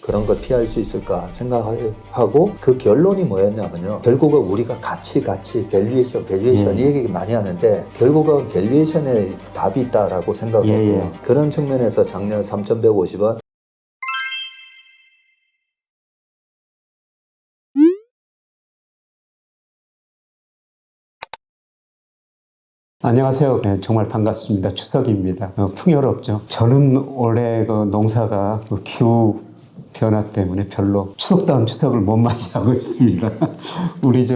그런 걸 피할 수 있을까 생각하고 그 결론이 뭐였냐면요. 결국은 우리가 가치, 밸류에이션 이 얘기 많이 하는데 결국은 밸류에이션에 답이 있다라고 생각하고요. 그런 측면에서 작년 3,150원 안녕하세요. 네, 정말 반갑습니다. 추석입니다. 풍요롭죠. 저는 올해 그 농사가 그 기후 변화 때문에 별로 추석다운 추석을 못 맞이하고 있습니다. 우리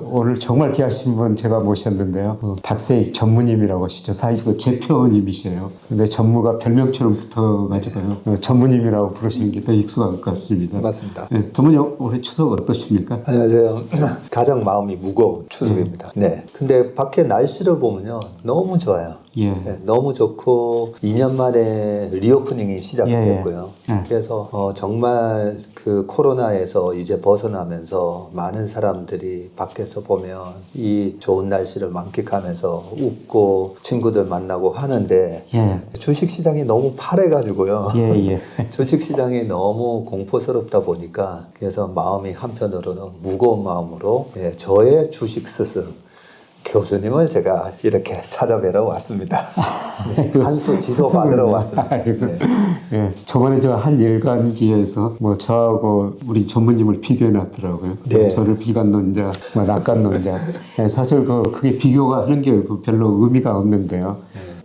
오늘 정말 귀하신 분 제가 모셨는데요. 박세익 전무님이라고 하시죠. 사실 제표님이세요. 근데 전무가 별명처럼 붙어가지고요. 전무님이라고 부르시는 게 더 익숙한 것 같습니다. 맞습니다. 네, 전무님 올해 추석 어떠십니까? 안녕하세요. 가장 마음이 무거운 추석입니다. 네. 근데 밖에 날씨를 보면요. 너무 좋아요. 네, 너무 좋고 2년 만에 리오프닝이 시작됐고요. 그래서 정말 그 코로나에서 이제 벗어나면서 많은 사람들이 밖에서 보면 이 좋은 날씨를 만끽하면서 웃고 친구들 만나고 하는데 주식시장이 너무 파래가지고요. 주식시장이 너무 공포스럽다 보니까 그래서 마음이 한편으로는 무거운 마음으로 저의 주식 스승 교수님을 제가 이렇게 찾아뵈러 왔습니다. 한수 지도 받으러 왔습니다. 저번에 저 한 일간지에서 뭐 저하고 우리 전무님을 비교해 놨더라고요. 저를 비관론자, 뭐 낙관론자. 사실 그게 비교가 하는 게 별로 의미가 없는데요.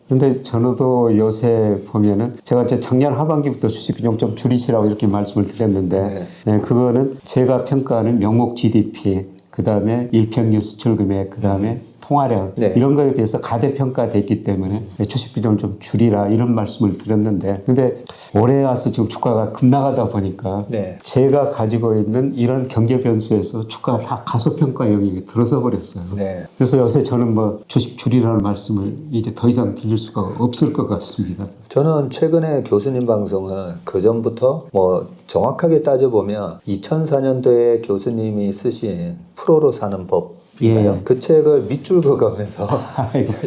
근데 저도 요새 보면은 제가 이제 작년 하반기부터 주식 비중 좀 줄이시라고 이렇게 말씀을 드렸는데 그거는 제가 평가하는 명목 GDP, 그 다음에 일평균 수출 금액, 그 다음에 통화량 이런 거에 비해서 가대평가됐기 때문에 주식 비중을 좀 줄이라 이런 말씀을 드렸는데 근데 올해 와서 지금 주가가 급락하다 보니까 제가 가지고 있는 이런 경제 변수에서 주가가 다 가소평가 영역에 들어서 버렸어요. 그래서 요새 저는 뭐 주식 줄이라는 말씀을 이제 더 이상 드릴 수가 없을 것 같습니다. 저는 최근에 교수님 방송을 그전부터 뭐 정확하게 따져보면 2004년도에 교수님이 쓰신 프로로 사는 법 그 책을 밑줄 그어가면서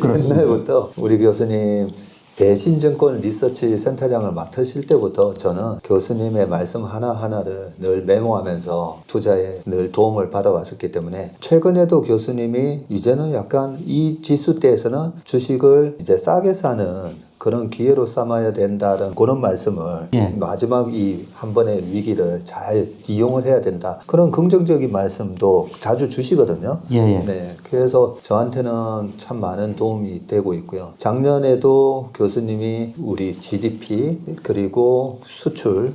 옛날부터 우리 교수님 대신증권 리서치 센터장을 맡으실 때부터 저는 교수님의 말씀 하나하나를 늘 메모하면서 투자에 늘 도움을 받아왔었기 때문에 최근에도 교수님이 이제는 약간 이 지수대에서는 주식을 이제 싸게 사는 그런 기회로 삼아야 된다는 그런 말씀을 마지막 이 한 번의 위기를 잘 이용을 해야 된다. 그런 긍정적인 말씀도 자주 주시거든요. 그래서 저한테는 참 많은 도움이 되고 있고요. 작년에도 교수님이 우리 GDP 그리고 수출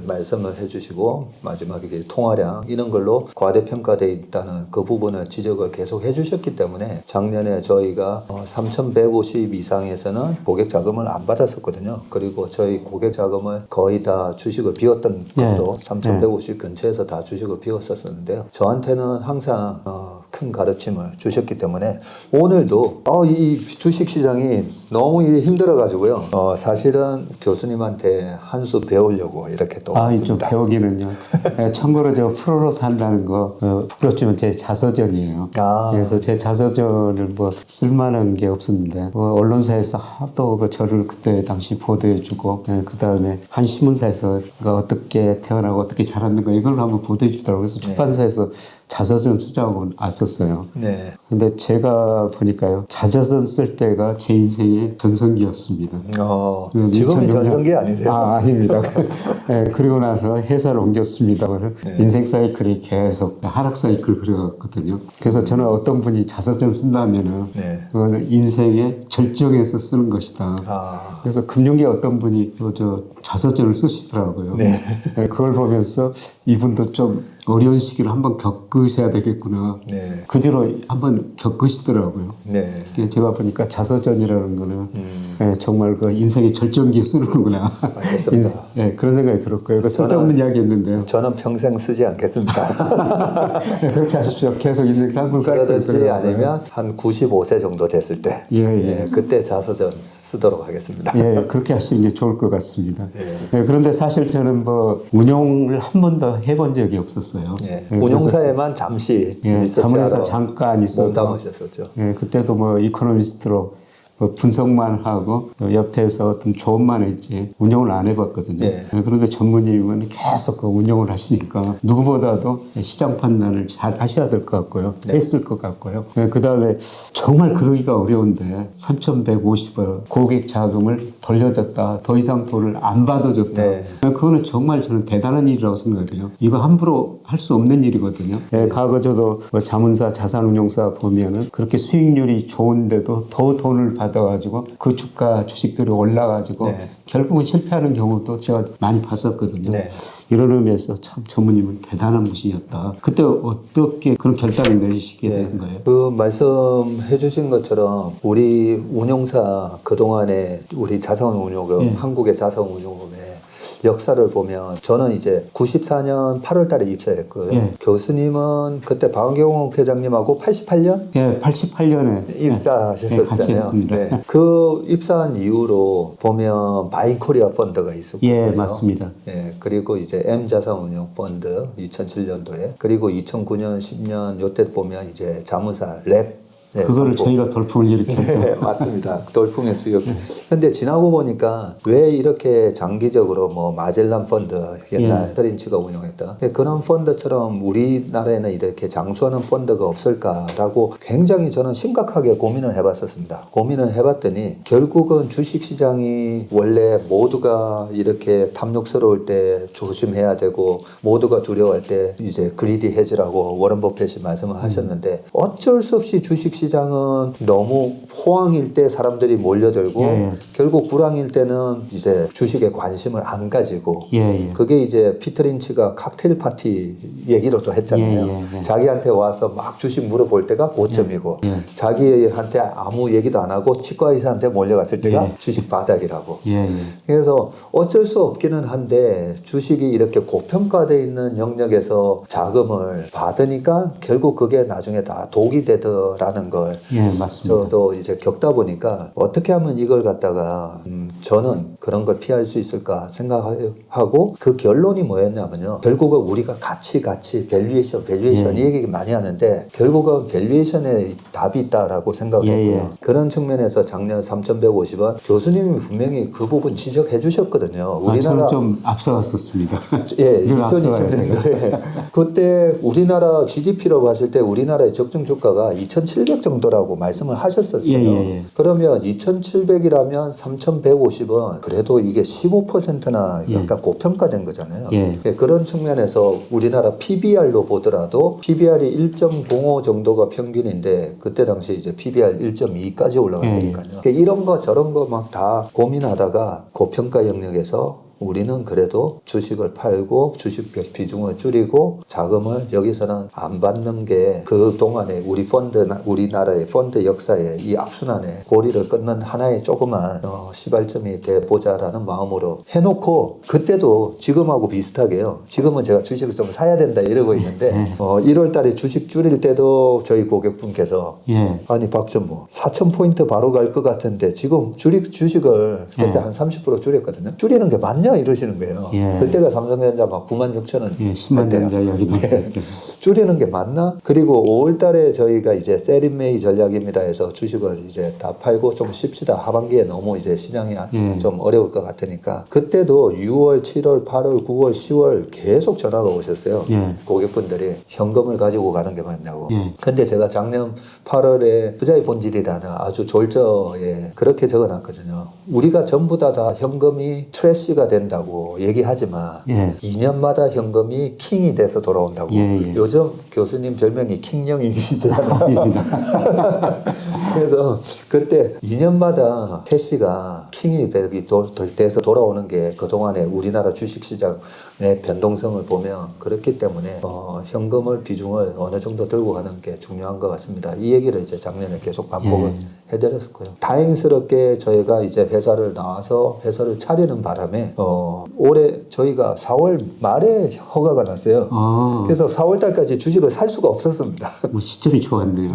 말씀을 해주시고 마지막에 이제 통화량 이런 걸로 과대평가되어 있다는 그 부분을 지적을 계속 해주셨기 때문에 작년에 저희가 3,150 이상에서는 고객 자금을 안 받았었거든요. 그리고 저희 고객 자금을 거의 다 주식을 비웠던 것도 3,150 근처에서 다 주식을 비웠었는데요. 저한테는 항상 큰 가르침을 주셨기 때문에 오늘도 이 주식 시장이 너무 힘들어가지고요. 사실은 교수님한테 한 수 배우려고 이렇게 또 왔습니다. 좀 배우기는요. 참고로 저 프로로 산다는 거 부끄럽지만 제 자서전이에요. 그래서 제 자서전을 뭐 쓸만한 게 없었는데 언론사에서 하도 저를 그때 당시 보도해주고 그 다음에 한 신문사에서 어떻게 태어나고 어떻게 자랐는가 이걸 한번 보도해주더라고요. 그래서 출판사에서 자서전 쓰자고 왔었어요. 근데 제가 보니까요. 자서전 쓸 때가 제 인생의 전성기였습니다. 지금이 전성기 아니세요? 아닙니다. 그리고 나서 회사를 옮겼습니다. 인생 사이클이 계속 하락 사이클 그려갔거든요. 그래서 저는 어떤 분이 자서전 쓴다면은 그거는 인생의 절정에서 쓰는 것이다. 그래서 금융계 어떤 분이 저 자서전을 쓰시더라고요. 그걸 보면서 이분도 좀 어려운 시기를 한번 겪으셔야 되겠구나. 그 뒤로 한번 겪으시더라고요. 제가 보니까 자서전이라는 거는 정말 그 인생의 절정기에 쓰는 거구나. 그런 생각이 들었고요. 그 쓸데없는 이야기 했는데요. 저는 평생 쓰지 않겠습니다. 그렇게 하십시오. 계속 인생 상승사이클 그러든지 아니면 한 95세 정도 됐을 때 그때 자서전 쓰도록 하겠습니다. 그렇게 하시는 게 좋을 것 같습니다. 그런데 사실 저는 뭐 운용을 한 번도 해본 적이 없었어요. 운용사에만 잠시 자문회사 잠깐 있었고 몸담으셨었죠. 그때도 뭐 이코노미스트로 분석만 하고 옆에서 어떤 조언만 했지 운영을 안 해봤거든요. 예. 그런데 전무님은 계속 그 운영을 하시니까 누구보다도 시장 판단을 잘 하셔야 될 것 같고요. 했을 것 같고요. 그 다음에 정말 그러기가 어려운데 3,150원 고객 자금을 돌려줬다. 더 이상 돈을 안 받아줬다. 그거는 정말 저는 대단한 일이라고 생각해요. 이거 함부로 할 수 없는 일이거든요. 과거 저도 뭐 자문사, 자산운용사 보면은 그렇게 수익률이 좋은데도 더 돈을 받아가지고 그 주가 주식들이 올라가지고 결국은 실패하는 경우도 제가 많이 봤었거든요. 이런 의미에서 참 전무님은 대단한 분이었다. 그때 어떻게 그런 결단을 내리시게 된 거예요? 그 말씀해 주신 것처럼 우리 운용사 그동안에 우리 자산운용금 한국의 자산운용금의 역사를 보면 저는 이제 94년 8월 달에 입사했고요. 교수님은 그때 박은경 회장님하고 88년? 예, 88년에 입사하셨었잖아요. 네. 그 입사한 이후로 보면 마인코리아 펀드가 있었고. 예, 맞습니다. 예, 그리고 이제 M자산운용 펀드 2007년도에 그리고 2009년 10년 요때 보면 이제 자문사 랩 그거를 저희가 돌풍을 일으켰죠. 네, 맞습니다. 돌풍의 수요. 근데 지나고 보니까 왜 이렇게 장기적으로 뭐 마젤란 펀드 옛날 트린치가 운영했던 그런 펀드처럼 우리나라에는 이렇게 장수하는 펀드가 없을까라고 굉장히 저는 심각하게 고민을 해봤었습니다. 고민을 해봤더니 결국은 주식시장이 원래 모두가 이렇게 탐욕스러울 때 조심해야 되고 모두가 두려워할 때 이제 그리디 헤지라고 워런 버핏이 말씀을 하셨는데 어쩔 수 없이 주식시장은 너무 호황일 때 사람들이 몰려들고 결국 불황일 때는 이제 주식에 관심을 안 가지고 그게 이제 피터 린치가 칵테일 파티 얘기로도 했잖아요. 자기한테 와서 막 주식 물어볼 때가 고점이고 자기한테 아무 얘기도 안 하고 치과 의사한테 몰려갔을 때가 주식 바닥이라고. 그래서 어쩔 수 없기는 한데 주식이 이렇게 고평가되어 있는 영역에서 자금을 받으니까 결국 그게 나중에 다 독이 되더라는 걸 맞습니다. 저도 이제 겪다 보니까 어떻게 하면 이걸 갖다가 저는 그런 걸 피할 수 있을까 생각하고 그 결론이 뭐였냐면요. 결국은 우리가 가치, 밸류에이션 이 얘기 많이 하는데 결국은 밸류에이션에 답이 있다라고 생각을 했고요. 그런 측면에서 작년 3,150원 교수님이 분명히 그 부분 지적해 주셨거든요. 우리나라 좀 앞서갔었습니다. 2020년도에 그때 우리나라 GDP로 봤을 때 우리나라의 적정 주가가 2,700 정도라고 말씀을 하셨었어요. 그러면 2,700이라면 3,150원 그래도 이게 15%나 약간 고평가된 거잖아요. 그런 측면에서 우리나라 PBR로 보더라도 PBR이 1.05 정도가 평균인데 그때 당시 이제 PBR 1.2까지 올라갔으니까요. 이런 거 저런 거 막 다 고민하다가 고평가 영역에서 우리는 그래도 주식을 팔고 주식 비중을 줄이고 자금을 여기서는 안 받는 게 그동안에 우리나라의 펀드 역사에 이 악순환의 고리를 끊는 하나의 조그만 시발점이 돼보자라는 마음으로 해놓고 그때도 지금하고 비슷하게요. 지금은 제가 주식을 좀 사야 된다 이러고 있는데 1월 달에 주식 줄일 때도 저희 고객분께서 아니 박전무 4,000포인트 바로 갈 것 같은데 지금 주식을 그때 한 30% 줄였거든요. 줄이는 게 맞냐? 이러시는 거예요. 그때가 삼성전자 막 96,000원. 10만 전자 여기 줄이는 게 맞나? 그리고 5월 달에 저희가 이제 셀인메이 전략입니다 해서 주식을 이제 다 팔고 좀 쉽시다. 하반기에 너무 이제 시장이 좀 어려울 것 같으니까. 그때도 6월, 7월, 8월, 9월, 10월 계속 전화가 오셨어요. 고객분들이 현금을 가지고 가는 게 맞냐고. 근데 제가 작년 8월에 투자의 본질이라는 아주 졸저에 그렇게 적어놨거든요. 우리가 전부 다 현금이 트래시가 된다고 얘기하지만 2년마다 현금이 킹이 돼서 돌아온다고. 요즘 교수님 별명이 킹령이시잖아요. 그래서 그때 2년마다 캐시가 킹이 돼서 돌아오는 게 그동안에 우리나라 주식시장의 변동성을 보면 그렇기 때문에 현금을 비중을 어느 정도 들고 가는 게 중요한 것 같습니다. 이 얘기를 이제 작년에 계속 반복을 해드렸었고요. 다행스럽게 저희가 이제 회사를 나와서 회사를 차리는 바람에 올해 저희가 4월 말에 허가가 났어요. 그래서 4월 달까지 주식을 살 수가 없었습니다. 뭐 시점이 좋았네요.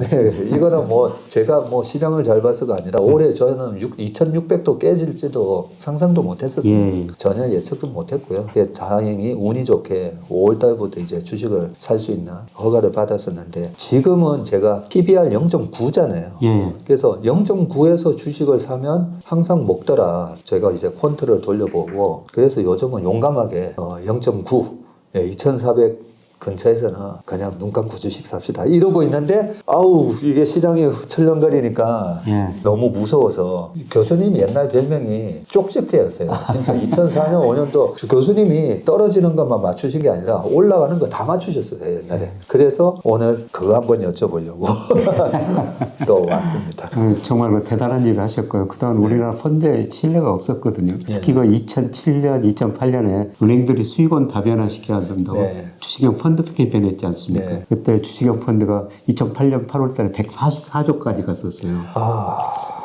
이거는 뭐 제가 뭐 시장을 잘 봐서가 아니라 올해 저는 2,600도 깨질지도 상상도 못했었습니다. 전혀 예측도 못했고요. 다행히 운이 좋게 5월 달부터 이제 주식을 살 수 있는 허가를 받았었는데 지금은 제가 PBR 0.9잖아요. 그래서 0.9에서 주식을 사면 항상 먹더라. 제가 이제 폰트를 돌려보고 그래서 요즘은 용감하게 0.9, 2,400 근처에서는 그냥 눈 감고 주식 삽시다 이러고 있는데 아우 이게 시장이 철렁거리니까 너무 무서워서 교수님 옛날 별명이 쪽집게였어요. 진짜 2004년 5년도 교수님이 떨어지는 것만 맞추신 게 아니라 올라가는 거 다 맞추셨어요 옛날에. 그래서 오늘 그거 한번 여쭤보려고 또 왔습니다. 정말 뭐 대단한 일을 하셨고요. 그동안 우리나라 펀드에 신뢰가 없었거든요. 특히 그 2007년, 2008년에 은행들이 수익원 다변화시켜 한다고 주식형 펀드 캠페인했지 않습니까? 네. 그때 주식형 펀드가 2008년 8월달에 144조까지 갔었어요.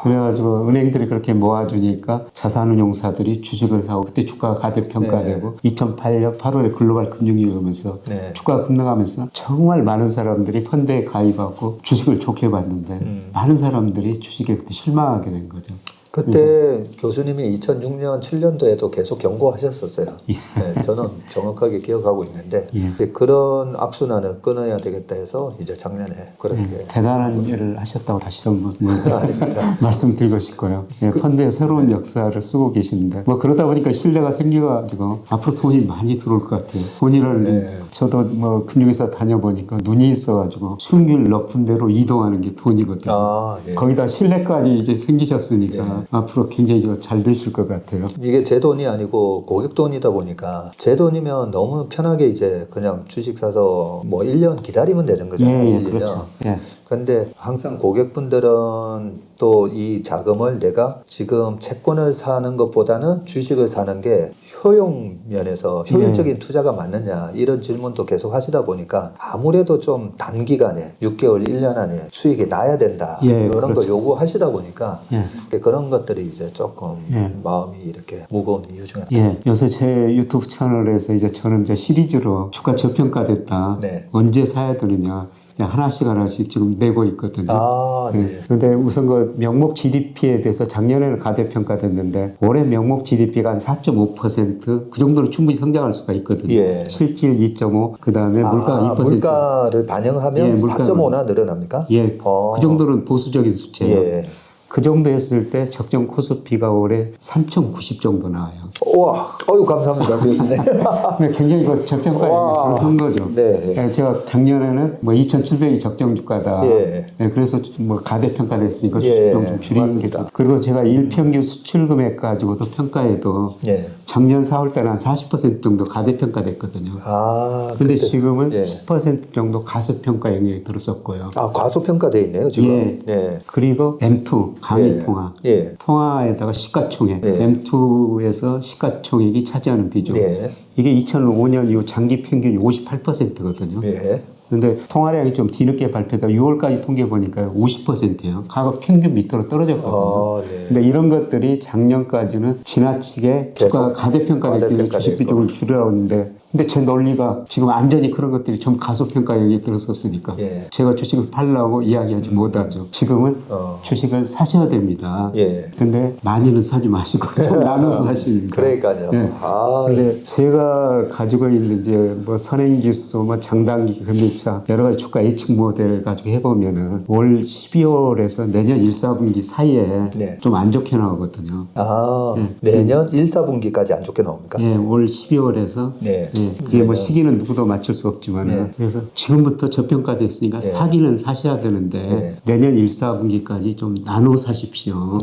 그래가지고 은행들이 그렇게 모아주니까 자산운용사들이 주식을 사고 그때 주가가 가대평가되고 2008년 8월에 글로벌 금융위기 오면서 주가가 급등하면서 정말 많은 사람들이 펀드에 가입하고 주식을 좋게 봤는데 많은 사람들이 주식에 그때 실망하게 된 거죠. 그때 교수님이 2006년, 7년도에도 계속 경고하셨었어요. 네, 저는 정확하게 기억하고 있는데 그런 악순환을 끊어야 되겠다 해서 이제 작년에 그렇게 대단한 일을 하셨다고 다시 한번 말씀드리고 싶고요. 펀드의 새로운 역사를 쓰고 계시는데 뭐 그러다 보니까 신뢰가 생겨가지고 앞으로 돈이 많이 들어올 것 같아요. 돈이라는 저도 뭐 금융회사 다녀보니까 눈이 있어가지고 수익률 높은 대로 이동하는 게 돈이거든요. 거기다 신뢰까지 이제 생기셨으니까 앞으로 굉장히 잘 되실 것 같아요. 이게 제 돈이 아니고 고객 돈이다 보니까 제 돈이면 너무 편하게 이제 그냥 주식 사서 뭐 1년 기다리면 되는 거잖아요. 1년. 그렇죠. 근데 항상 고객분들은 또 이 자금을 내가 지금 채권을 사는 것보다는 주식을 사는 게 효용 면에서 효율적인 투자가 맞느냐 이런 질문도 계속 하시다 보니까 아무래도 좀 단기간에 6개월, 1년 안에 수익이 나야 된다 이런 걸 요구하시다 보니까 그런 것들이 이제 조금 마음이 이렇게 무거운 이유 중에 하나. 요새 제 유튜브 채널에서 이제 저는 이제 시리즈로 주가 저평가됐다. 언제 사야 되느냐. 하나씩 지금 내고 있거든요. 그런데 우선 그 명목 GDP에 비해서 작년에는 가대평가됐는데 올해 명목 GDP가 한 4.5% 그 정도로 충분히 성장할 수가 있거든요. 실질 2.5, 그 다음에 물가가 2%. 물가를 반영하면 4.5나 늘어납니까? 그 정도는 보수적인 수치예요. 그 정도 했을 때 적정 코스피가 올해 3,090 정도 나와요. 우와, 어유 감사합니다, 교수님. 굉장히 그 저평가에 들어선 거죠. 제가 작년에는 뭐 2,700이 적정 주가다. 그래서 뭐 가대평가됐으니까 주식비용 좀 줄이는 게. 그리고 제가 일평균 수출 금액 가지고도 평가해도 작년 4월 달에 한 40% 정도 가대평가됐거든요. 근데 지금은 10% 정도 가소평가 영역이 들었었고요. 과소평가돼 있네요, 지금. 그리고 M2 강의통화, 통화에다가 시가총액, M2에서 시가총액이 차지하는 비중. 이게 2005년 이후 장기 평균이 58%거든요. 근데 통화량이 좀 뒤늦게 발표되다 6월까지 통계 보니까 50%예요. 과거 평균 밑으로 떨어졌거든요. 근데 이런 것들이 작년까지는 지나치게 주가가 가대평가되기 주식 비중을 줄이라고 했는데 근데 제 논리가 지금 완전히 그런 것들이 좀 가소평가 영역에 들어섰으니까 제가 주식을 팔라고 이야기하지 못하죠. 지금은 주식을 사셔야 됩니다. 근데 많이는 사지 마시고 좀 나눠서 사시는 거예요. 그러니까요. 근데 제가 가지고 있는 이제 뭐 선행지수, 뭐 장단기 금리차 여러 가지 주가 예측 모델 가지고 해보면은 올 12월에서 내년 1, 4분기 사이에 좀 안 좋게 나오거든요. 내년 1, 4분기까지 안 좋게 나옵니까? 올 12월에서 그게 뭐 시기는 누구도 맞출 수 없지만 그래서 지금부터 저평가됐으니까 사기는 사셔야 되는데 내년 1, 4분기까지 좀 나눠 사십시오.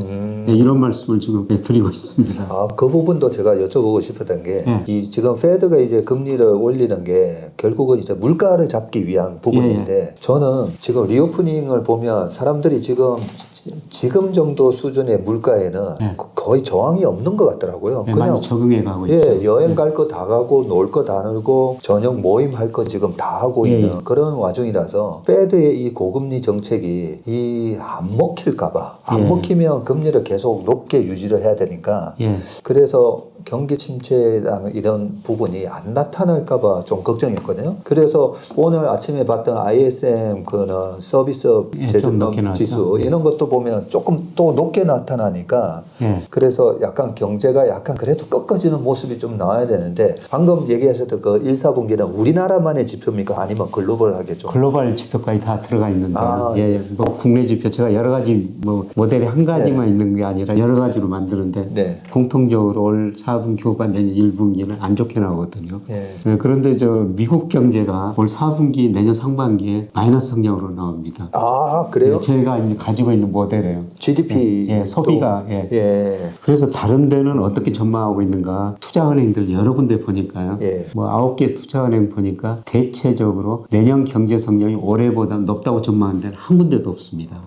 이런 말씀을 지금 드리고 있습니다. 그 부분도 제가 여쭤보고 싶었던 게 이 지금 페드가 이제 금리를 올리는 게 결국은 이제 물가를 잡기 위한 부분인데 저는 지금 리오프닝을 보면 사람들이 지금 정도 수준의 물가에는 거의 저항이 없는 것 같더라고요. 그냥 많이 적응해 가고 있죠. 여행 갈 거 다 가고 놀 거 다 놀고 저녁 모임 할 거 지금 다 하고 있는 그런 와중이라서 페드의 이 고금리 정책이 안 먹힐까 봐 안 먹히면 금리를 계속 높게 유지를 해야 되니까 그래서 경기 침체랑 이런 부분이 안 나타날까봐 좀 걱정이었거든요. 그래서 오늘 아침에 봤던 ISM 그는 서비스업 좀 제조업 높게 지수 나왔죠. 이런 것도 보면 조금 또 높게 나타나니까 예. 그래서 약간 경제가 약간 그래도 꺾어지는 모습이 좀 나와야 되는데 방금 얘기하셨던 그 1, 4분기는 우리나라만의 지표입니까? 아니면 글로벌하게 좀? 글로벌 지표까지 다 들어가 있는데, 아, 예, 뭐 국내 지표 제가 여러 가지 뭐 모델이 한 가지만 있는 게 아니라 여러 가지로 만드는데 네. 공통적으로 올 4분기 후반 내년 1분기는 안 좋게 나오거든요. 예. 네, 그런데 저 미국 경제가 올 4분기 내년 상반기에 마이너스 성장으로 나옵니다. 아, 그래요? 네, 저희가 이제 가지고 있는 모델이에요. GDP. 예, 소비가 예. 예. 그래서 다른 데는 어떻게 전망하고 있는가? 투자은행들 여러 군데 보니까요. 예. 뭐 9개 투자은행 보니까 대체적으로 내년 경제 성장이 올해보다 높다고 전망하는 데는 한 군데도 없습니다.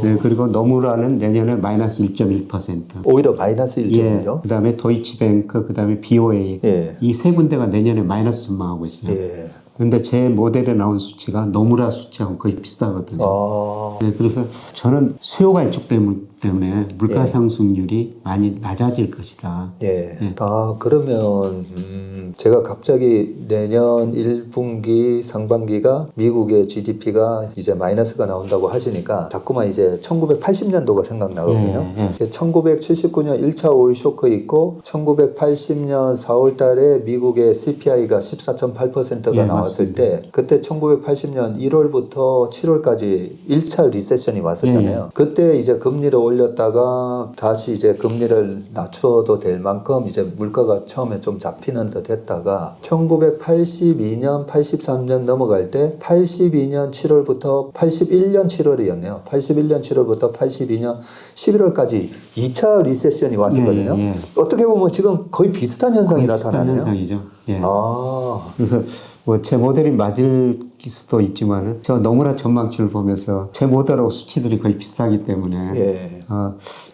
네, 그리고 너무라는 내년에 마이너스 1.1%. 오히려 마이너스 1.1요? 예, 그다음에 도이치뱅크, 그다음에 BOA 예. 이 세 군데가 내년에 마이너스 전망하고 있어요. 예. 그런데 제 모델에 나온 수치가 노무라 수치하고 거의 비슷하거든요. 아. 네, 그래서 저는 수요가 이쪽 때문에 물가 상승률이 많이 낮아질 것이다. 예. 예. 아, 그러면, 제가 갑자기 내년 1분기 상반기가 미국의 GDP가 이제 마이너스가 나온다고 하시니까 자꾸만 이제 1980년도가 생각나거든요. 예. 1979년 1차 오일 쇼크 있고 1980년 4월 달에 미국의 CPI가 14.8%가 예, 나왔을 맞습니다. 때 그때 1980년 1월부터 7월까지 1차 리세션이 왔었잖아요. 그때 이제 금리를 올렸다가 다시 이제 금리를 낮춰도 될 만큼 이제 물가가 처음에 좀 잡히는 듯 했다가 1982년, 83년 넘어갈 때 82년 7월부터 81년 7월이었네요. 81년 7월부터 82년 11월까지 2차 리세션이 왔었거든요. 예. 어떻게 보면 지금 거의 비슷한 현상이 비슷한 나타나네요. 현상이죠. 예. 아, 그래서 뭐 제 모델이 맞을 수도 있지만은 제가 너무나 전망치를 보면서 제 모델하고 수치들이 거의 비슷하기 때문에 예.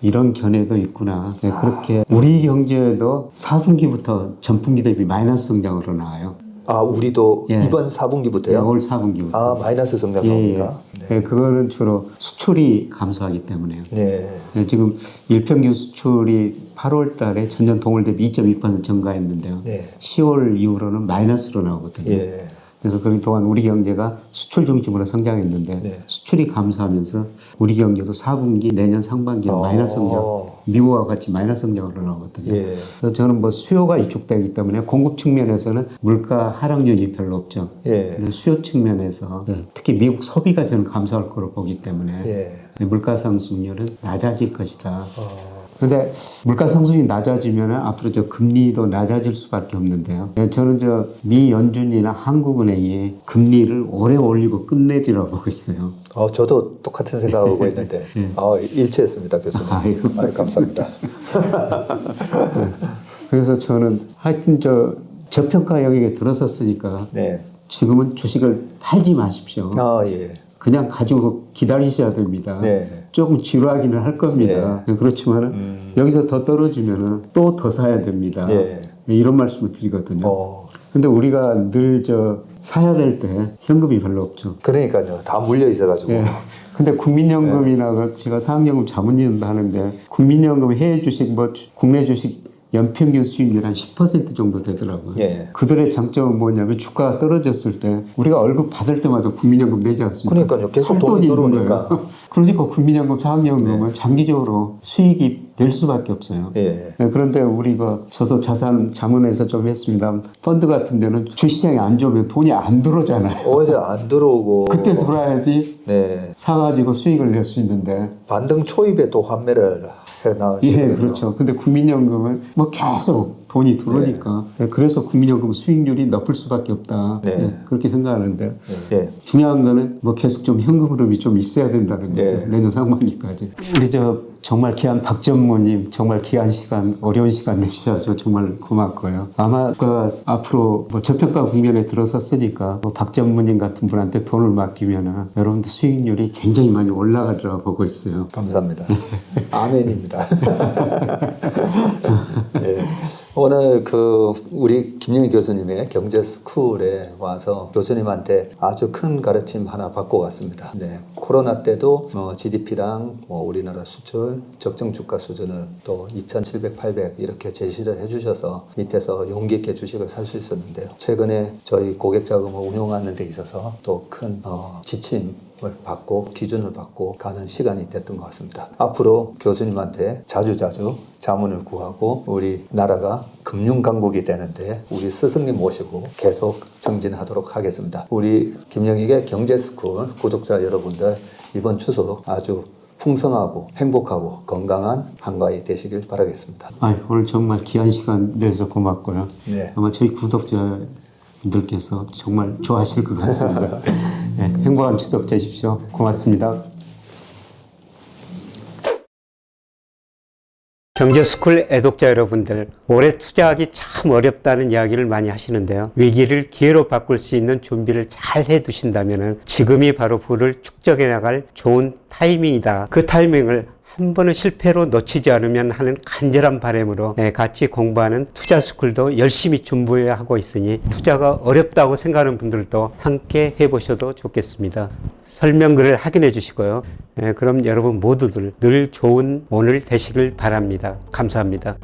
이런 견해도 있구나. 예, 그렇게 우리 경제도 4분기부터 전분기 대비 마이너스 성장으로 나와요. 아, 우리도 예. 이번 4분기부터요? 예, 올 4분기부터. 아, 마이너스 성장 예, 나옵니까? 예, 그거는 주로 수출이 감소하기 때문에요. 네. 예, 지금 일평균 수출이 8월 달에 전년 동월 대비 2.2% 증가했는데요. 네. 10월 이후로는 마이너스로 나오거든요. 예. 그래서 그동안 우리 경제가 수출 중심으로 성장했는데 네. 수출이 감소하면서 우리 경제도 4분기 내년 상반기에 마이너스 성장, 미국과 같이 마이너스 성장으로 나오거든요. 예. 그래서 저는 뭐 수요가 이축되기 때문에 공급 측면에서는 물가 하락률이 별로 없죠. 예. 근데 수요 측면에서 특히 미국 소비가 저는 감소할 거로 보기 때문에 예. 물가 상승률은 낮아질 것이다. 근데 물가 상승이 낮아지면 앞으로 저 금리도 낮아질 수밖에 없는데요. 저는 저 미 연준이나 한국은행이 금리를 오래 올리고 끝내리라고 보고 있어요. 저도 똑같은 생각하고 있는데, 일치했습니다, 교수님. 아이고. 감사합니다. 그래서 저는 하여튼 저평가 영역에 들어섰으니까 네. 지금은 주식을 팔지 마십시오. 아, 예. 그냥 가지고 기다리셔야 됩니다. 네. 조금 지루하기는 할 겁니다. 그렇지만 여기서 더 떨어지면 또 더 사야 됩니다. 예. 이런 말씀을 드리거든요. 근데 우리가 늘 사야 될 때 현금이 별로 없죠. 그러니까요. 다 물려 있어가지고. 예. 근데 국민연금이나 제가 사학연금 자문위원도 하는데 국민연금 해외 주식 국내 주식 연평균 수익률 한 10% 정도 되더라고요. 예. 그들의 장점은 뭐냐면 주가가 떨어졌을 때 우리가 월급 받을 때마다 국민연금 내지 않습니까? 그러니까요. 계속 살 돈이 돈이 있는 들어오니까. 거예요. 그러니까 국민연금, 사학연금은 장기적으로 수익이 될 수밖에 없어요. 예. 그런데 우리가 저도 자산 자문에서 좀 했습니다. 펀드 같은 데는 주시장이 안 좋으면 돈이 안 들어오잖아요. 오히려 안 들어오고. 그때 들어야지 네. 사가지고 수익을 낼 수 있는데. 반등 초입에 또 환매를 해나가시거든요. 예, 그렇죠. 근데 국민연금은 뭐 계속 돈이 들어오니까. 그래서 국민연금 수익률이 높을 수밖에 없다. 네. 예, 그렇게 생각하는데. 예. 중요한 중요한 거는 뭐 계속 좀 현금 흐름이 좀 있어야 된다는 거죠. 네. 내년 상반기까지. 우리 정말 귀한 박 전무님 정말 귀한 시간, 어려운 시간 내주셔서 정말 고맙고요. 아마 앞으로 뭐 저평가 국면에 들어섰으니까 뭐 박 전무님 같은 분한테 돈을 맡기면 여러분들 수익률이 굉장히 많이 올라가리라고 보고 있어요. 감사합니다. 아멘입니다. 예. 오늘 우리 김영희 교수님의 경제스쿨에 와서 교수님한테 아주 큰 가르침 하나 받고 갔습니다. 네, 코로나 때도 GDP랑 우리나라 수출, 적정 주가 수준을 또 2,700, 800 이렇게 제시를 해주셔서 밑에서 용기 있게 주식을 살 수 있었는데요. 최근에 저희 고객 자금을 운용하는 데 있어서 또 큰 지침을 받고 기준을 받고 가는 시간이 됐던 것 같습니다. 앞으로 교수님한테 자주자주 자문을 구하고 우리 나라가 금융강국이 되는데 우리 스승님 모시고 계속 정진하도록 하겠습니다. 우리 김영익의 경제스쿨 구독자 여러분들 이번 추석 아주 풍성하고 행복하고 건강한 한가위 되시길 바라겠습니다. 오늘 정말 귀한 시간 내서 고맙고요. 네. 아마 저희 구독자분들께서 정말 좋아하실 것 같습니다. 네, 행복한 추석 되십시오. 고맙습니다. 경제스쿨 애독자 여러분들, 올해 투자하기 참 어렵다는 이야기를 많이 하시는데요. 위기를 기회로 바꿀 수 있는 준비를 잘 해두신다면 지금이 바로 부를 축적해 나갈 좋은 타이밍이다. 그 타이밍을 한 번은 실패로 놓치지 않으면 하는 간절한 바람으로 같이 공부하는 투자스쿨도 열심히 준비하고 있으니 투자가 어렵다고 생각하는 분들도 함께 해보셔도 좋겠습니다. 설명글을 확인해 주시고요. 그럼 여러분 모두들 늘 좋은 오늘 되시길 바랍니다. 감사합니다.